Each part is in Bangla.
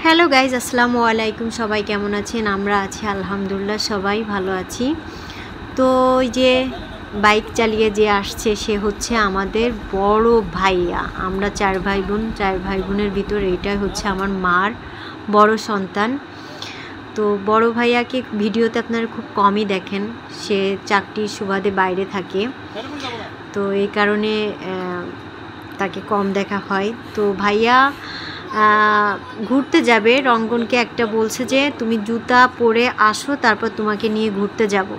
হ্যালো গাইজ, আসসালামু আলাইকুম। সবাই কেমন আছেন? আমরা আছি আলহামদুলিল্লাহ, সবাই ভালো আছি। তো ওই যে বাইক চালিয়ে যে আসছে সে হচ্ছে আমাদের বড় ভাইয়া। আমরা চার ভাই বোনের ভিতর এইটাই হচ্ছে আমার মার বড় সন্তান। তো বড় ভাইয়াকে ভিডিওতে আপনারা খুব কমই দেখেন, সে চাকরির সুবাদে বাইরে থাকে, তো এই কারণে তাকে কম দেখা হয়। তো ভাইয়া ঘুরতে যাবে, রঙ্গনকে একটা বলছে যে তুমি জুতা পরে আসো, তারপর তোমাকে নিয়ে ঘুরতে যাব।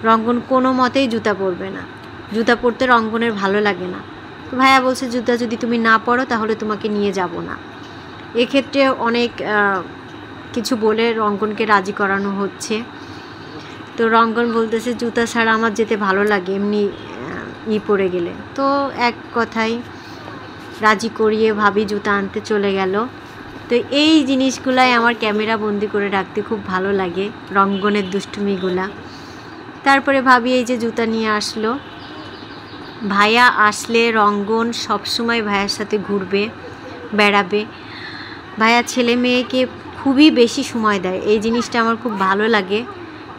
রঙ্গন কোনো মতেই জুতা পরবে না, জুতা পরতে রঙ্গনের ভালো লাগে না। তো ভাইয়া বলছে জুতা যদি তুমি না পরো তাহলে তোমাকে নিয়ে যাব না। এক্ষেত্রে অনেক কিছু বলে রঙ্গনকে রাজি করানো হচ্ছে। তো রঙ্গন বলতেছে জুতা ছাড়া আমার যেতে ভালো লাগে, এমনি পরে গেলে। তো এক কথায় রাজি করিয়ে ভাবি জুতা আনতে চলে গেল। তো এই জিনিসগুলাই আমার ক্যামেরা বন্দি করে রাখতে খুব ভালো লাগে, রঙ্গনের দুষ্টুমিগুলা। তারপরে ভাবি এই যে জুতা নিয়ে আসলো। ভাইয়া আসলে রঙ্গন সবসময় ভাইয়ার সাথে ঘুরবে, বেড়াবে। ভাইয়া ছেলে মেয়েকে খুবই বেশি সময় দেয়, এই জিনিসটা আমার খুব ভালো লাগে।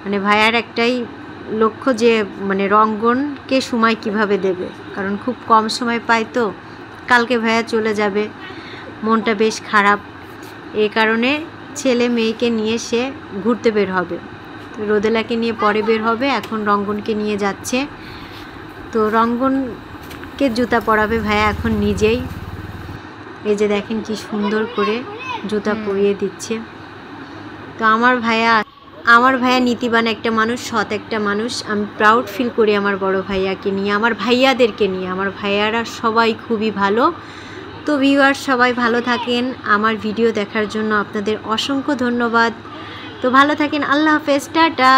মানে ভাইয়ার একটাই লক্ষ্য যে মানে রঙ্গনকে সময় কিভাবে দেবে, কারণ খুব কম সময় পায়। তো কালকে ভাইয়া চলে যাবে, মনটা বেশ খারাপ। এই কারণে ছেলে মেয়েকে নিয়ে সে ঘুরতে বের হবে। তো রোদেলাকে নিয়ে পরে বের হবে, এখন রঙ্গনকে নিয়ে যাচ্ছে। তো রঙ্গনকে জুতা পরাবে ভাইয়া এখন নিজেই। এই যে দেখেন কি সুন্দর করে জুতা পরিয়ে দিচ্ছে। তো আমার ভাইয়া নীতিবান একটা মানুষ, সৎ একটা মানুষ। আমি প্রাউড ফিল করি আমার বড় ভাইয়াকে নিয়ে, আমার ভাইয়াদেরকে নিয়ে। আমার ভাইয়ারা সবাই খুবই ভালো। তো ভিউয়ার সবাই ভালো থাকেন, আমার ভিডিও দেখার জন্য আপনাদের অসংখ্য ধন্যবাদ। তো ভালো থাকেন, আল্লাহ হাফেজ, টাটা।